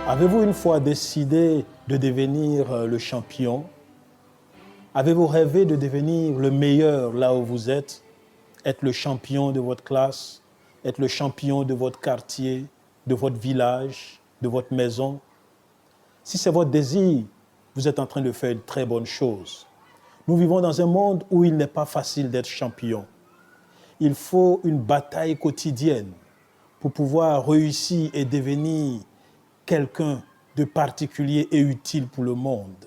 Avez-vous une fois décidé de devenir le champion? Avez-vous rêvé de devenir le meilleur là où vous êtes? Être le champion de votre classe, être le champion de votre quartier, de votre village, de votre maison? Si c'est votre désir, vous êtes en train de faire une très bonne chose. Nous vivons dans un monde où il n'est pas facile d'être champion. Il faut une bataille quotidienne pour pouvoir réussir et devenir quelqu'un de particulier et utile pour le monde.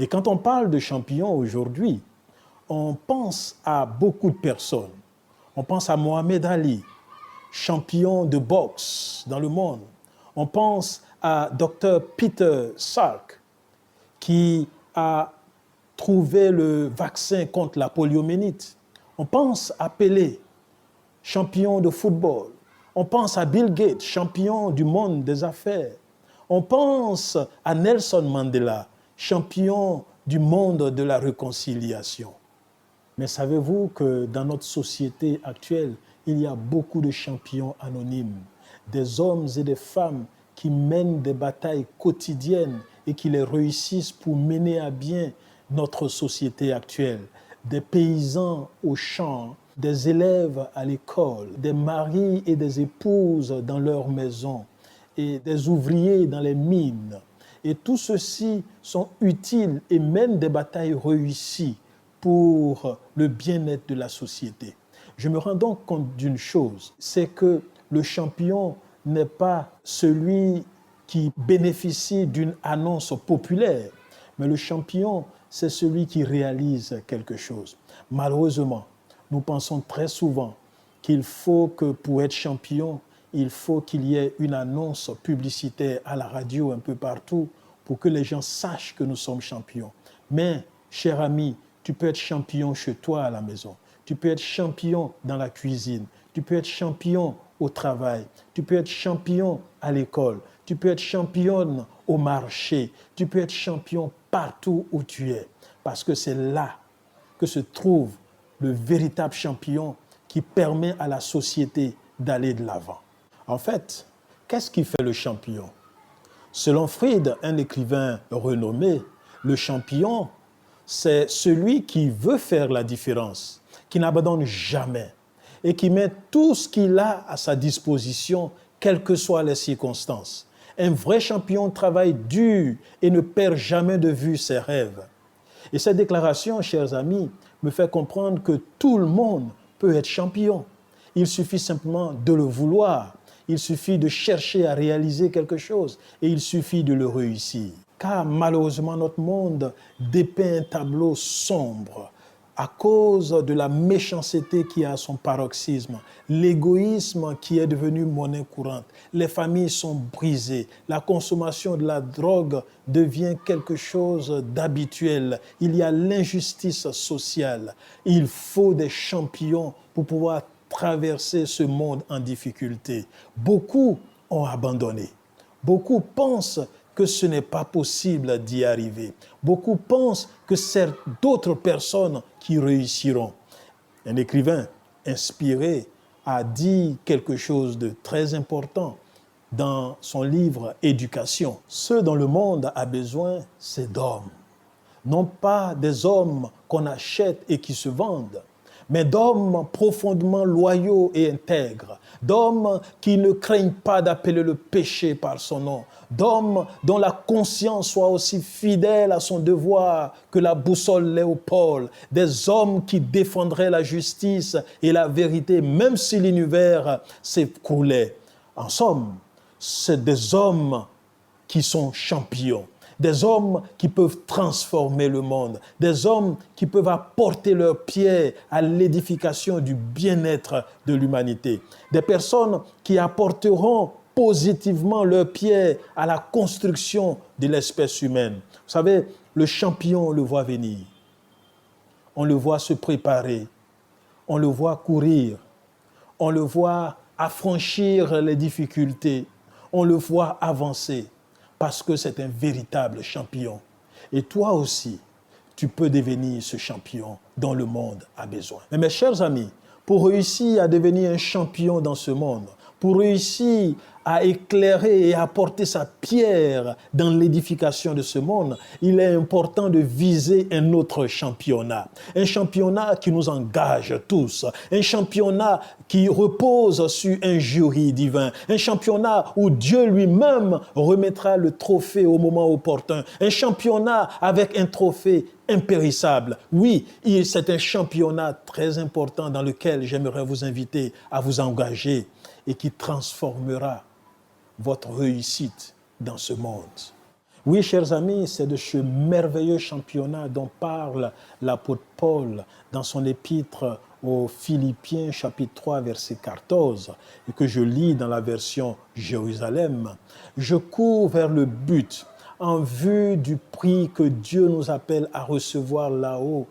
Et quand on parle de champion aujourd'hui, on pense à beaucoup de personnes. On pense à Mohamed Ali, champion de boxe dans le monde. On pense à Dr. Peter Salk, qui a trouvé le vaccin contre la poliomyélite. On pense à Pelé, champion de football. On pense à Bill Gates, champion du monde des affaires. On pense à Nelson Mandela, champion du monde de la réconciliation. Mais savez-vous que dans notre société actuelle, il y a beaucoup de champions anonymes, des hommes et des femmes qui mènent des batailles quotidiennes et qui les réussissent pour mener à bien notre société actuelle, des paysans au champ, des élèves à l'école, des maris et des épouses dans leur maison et des ouvriers dans les mines. Et tous ceux-ci sont utiles et mènent des batailles réussies pour le bien-être de la société. Je me rends donc compte d'une chose, c'est que le champion n'est pas celui qui bénéficie d'une annonce populaire, mais le champion, c'est celui qui réalise quelque chose. Malheureusement, nous pensons très souvent qu'il faut que pour être champion, il faut qu'il y ait une annonce publicitaire à la radio un peu partout pour que les gens sachent que nous sommes champions. Mais, cher ami, tu peux être champion chez toi à la maison. Tu peux être champion dans la cuisine. Tu peux être champion au travail. Tu peux être champion à l'école. Tu peux être championne au marché. Tu peux être champion partout où tu es. Parce que c'est là que se trouve le véritable champion qui permet à la société d'aller de l'avant. En fait, qu'est-ce qui fait le champion? Selon Freud, un écrivain renommé, le champion, c'est celui qui veut faire la différence, qui n'abandonne jamais et qui met tout ce qu'il a à sa disposition, quelles que soient les circonstances. Un vrai champion travaille dur et ne perd jamais de vue ses rêves. Et cette déclaration, chers amis, me fait comprendre que tout le monde peut être champion. Il suffit simplement de le vouloir. Il suffit de chercher à réaliser quelque chose et il suffit de le réussir. Car malheureusement, notre monde dépeint un tableau sombre à cause de la méchanceté qui a son paroxysme, l'égoïsme qui est devenu monnaie courante. Les familles sont brisées, la consommation de la drogue devient quelque chose d'habituel. Il y a l'injustice sociale. Il faut des champions pour pouvoir traverser ce monde en difficulté. Beaucoup ont abandonné. Beaucoup pensent que ce n'est pas possible d'y arriver. Beaucoup pensent que c'est d'autres personnes qui réussiront. Un écrivain inspiré a dit quelque chose de très important dans son livre « Éducation ». Ce dont le monde a besoin, c'est d'hommes. Non pas des hommes qu'on achète et qui se vendent, mais d'hommes profondément loyaux et intègres, d'hommes qui ne craignent pas d'appeler le péché par son nom, d'hommes dont la conscience soit aussi fidèle à son devoir que la boussole Léopold, des hommes qui défendraient la justice et la vérité, même si l'univers s'écroulait. En somme, c'est des hommes qui sont champions. Des hommes qui peuvent transformer le monde, des hommes qui peuvent apporter leur pierre à l'édification du bien-être de l'humanité, des personnes qui apporteront positivement leur pierre à la construction de l'espèce humaine. Vous savez, le champion, on le voit venir, on le voit se préparer, on le voit courir, on le voit affranchir les difficultés, on le voit avancer. Parce que c'est un véritable champion. Et toi aussi, tu peux devenir ce champion dont le monde a besoin. Mais mes chers amis, pour réussir à devenir un champion dans ce monde, pour réussir à éclairer et apporter sa pierre dans l'édification de ce monde, il est important de viser un autre championnat. Un championnat qui nous engage tous. Un championnat qui repose sur un jury divin. Un championnat où Dieu lui-même remettra le trophée au moment opportun. Un championnat avec un trophée impérissable. Oui, c'est un championnat très important dans lequel j'aimerais vous inviter à vous engager et qui transformera votre réussite dans ce monde. Oui, chers amis, c'est de ce merveilleux championnat dont parle l'apôtre Paul dans son épître aux Philippiens, chapitre 3, verset 14, et que je lis dans la version Jérusalem. Je cours vers le but en vue du prix que Dieu nous appelle à recevoir là-haut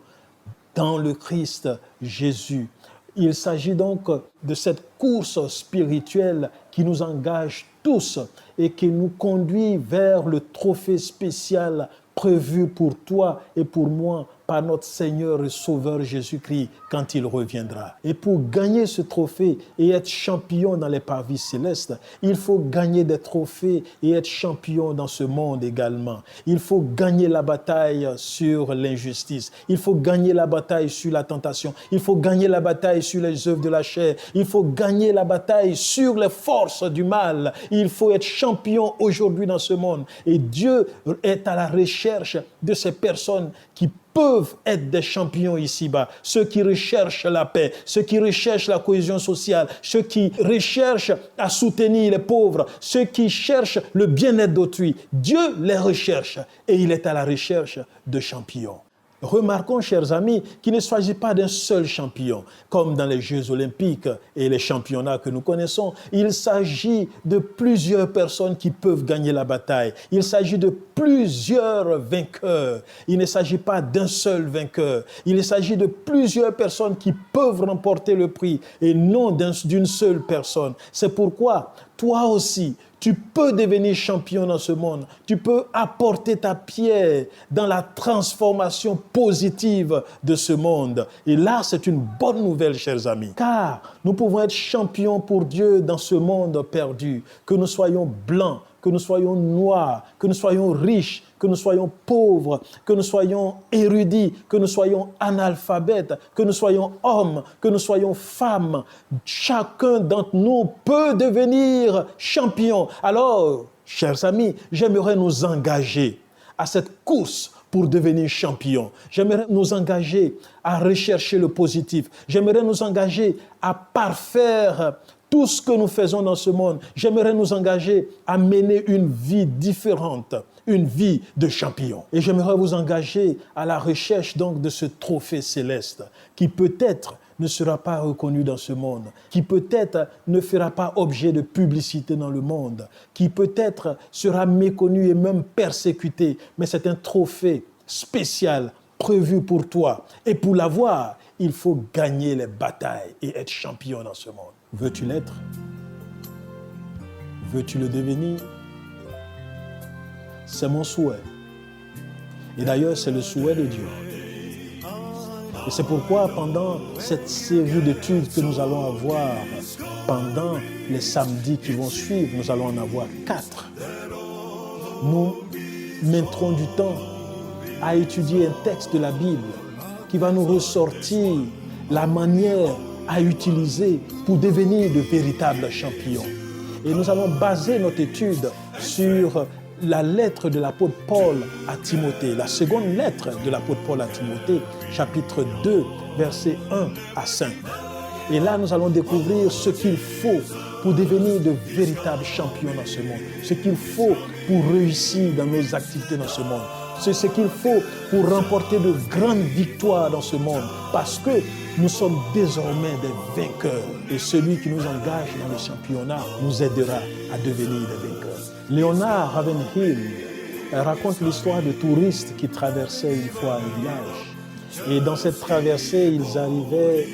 dans le Christ Jésus. Il s'agit donc de cette course spirituelle qui nous engage tous et qui nous conduit vers le trophée spécial prévu pour toi et pour moi par notre Seigneur et Sauveur Jésus-Christ quand il reviendra. Et pour gagner ce trophée et être champion dans les parvis célestes, il faut gagner des trophées et être champion dans ce monde également. Il faut gagner la bataille sur l'injustice. Il faut gagner la bataille sur la tentation. Il faut gagner la bataille sur les œuvres de la chair. Il faut gagner la bataille sur les forces du mal. Il faut être champion aujourd'hui dans ce monde. Et Dieu est à la recherche de ces personnes qui peuvent être des champions ici-bas. Ceux qui recherchent la paix, ceux qui recherchent la cohésion sociale, ceux qui recherchent à soutenir les pauvres, ceux qui cherchent le bien-être d'autrui. Dieu les recherche et il est à la recherche de champions. Remarquons, chers amis, qu'il ne s'agit pas d'un seul champion, comme dans les Jeux olympiques et les championnats que nous connaissons. Il s'agit de plusieurs personnes qui peuvent gagner la bataille. Il s'agit de plusieurs vainqueurs. Il ne s'agit pas d'un seul vainqueur. Il s'agit de plusieurs personnes qui peuvent remporter le prix et non d'une seule personne. C'est pourquoi, toi aussi, tu peux devenir champion dans ce monde. Tu peux apporter ta pierre dans la transformation positive de ce monde. Et là, c'est une bonne nouvelle, chers amis. Car nous pouvons être champions pour Dieu dans ce monde perdu. Que nous soyons blancs, que nous soyons noirs, que nous soyons riches, que nous soyons pauvres, que nous soyons érudits, que nous soyons analphabètes, que nous soyons hommes, que nous soyons femmes. Chacun d'entre nous peut devenir champion. Alors, chers amis, j'aimerais nous engager à cette course pour devenir champion. J'aimerais nous engager à rechercher le positif. J'aimerais nous engager à parfaire tout ce que nous faisons dans ce monde. J'aimerais nous engager à mener une vie différente, une vie de champion. Et j'aimerais vous engager à la recherche donc de ce trophée céleste qui peut-être ne sera pas reconnu dans ce monde, qui peut-être ne fera pas objet de publicité dans le monde, qui peut-être sera méconnu et même persécuté, mais c'est un trophée spécial prévu pour toi. Et pour l'avoir, il faut gagner les batailles et être champion dans ce monde. Veux-tu l'être? Veux-tu le devenir? C'est mon souhait. Et d'ailleurs, c'est le souhait de Dieu. Et c'est pourquoi pendant cette série d'études que nous allons avoir, pendant les samedis qui vont suivre, nous allons en avoir 4. Nous mettrons du temps à étudier un texte de la Bible qui va nous ressortir la manière à utiliser pour devenir de véritables champions. Et nous allons baser notre étude sur la lettre de l'apôtre Paul à Timothée, la seconde lettre de l'apôtre Paul à Timothée, chapitre 2, versets 1 à 5. Et là, nous allons découvrir ce qu'il faut pour devenir de véritables champions dans ce monde, ce qu'il faut pour réussir dans nos activités dans ce monde, c'est ce qu'il faut pour remporter de grandes victoires dans ce monde, parce que nous sommes désormais des vainqueurs. Et celui qui nous engage dans le championnat nous aidera à devenir des vainqueurs. Leonard Ravenhill raconte l'histoire de touristes qui traversaient une fois un village. Et dans cette traversée, ils arrivaient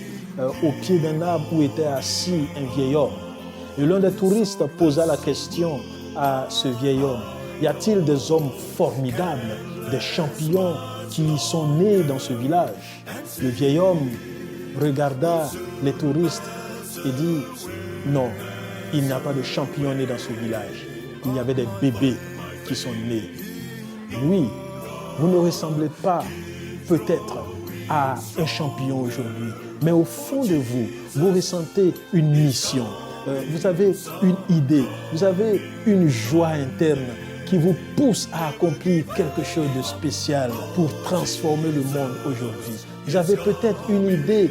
au pied d'un arbre où était assis un vieil homme. Et l'un des touristes posa la question à ce vieil homme: y a-t-il des hommes formidables, des champions qui sont nés dans ce village? Le vieil homme regarda les touristes et dit: non, il n'y a pas de champion né dans ce village. Il y avait des bébés qui sont nés. Oui, vous ne ressemblez pas peut-être à un champion aujourd'hui, mais au fond de vous, vous ressentez une mission. Vous avez une idée, vous avez une joie interne qui vous pousse à accomplir quelque chose de spécial pour transformer le monde aujourd'hui. Vous avez peut-être une idée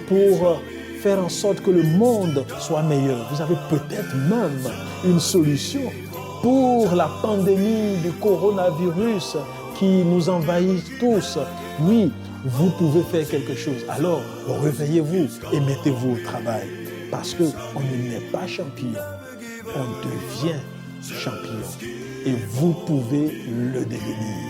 pour faire en sorte que le monde soit meilleur. Vous avez peut-être même une solution pour la pandémie du coronavirus qui nous envahit tous. Oui, vous pouvez faire quelque chose. Alors, réveillez-vous et mettez-vous au travail. Parce qu'on ne naît pas champion, on devient champion. Et vous pouvez le devenir.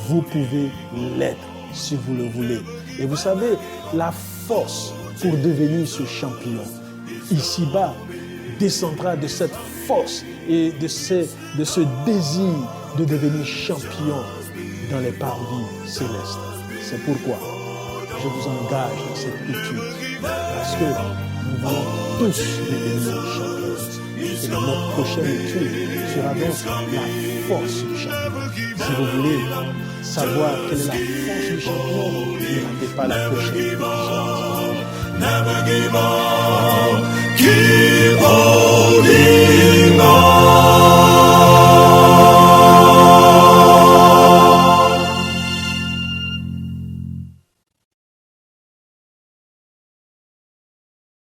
Vous pouvez l'être si vous le voulez. Et vous savez, la force pour devenir ce champion, ici-bas, descendra de cette force et de ce désir de devenir champion dans les paradis célestes. C'est pourquoi je vous engage dans cette étude. Parce que nous voulons tous devenir champions. Et notre prochaine étude sera donc la force du champion. Si vous voulez savoir quelle est la force du champion, ne ratez pas la prochaine épisode. Never give up, keep holding on.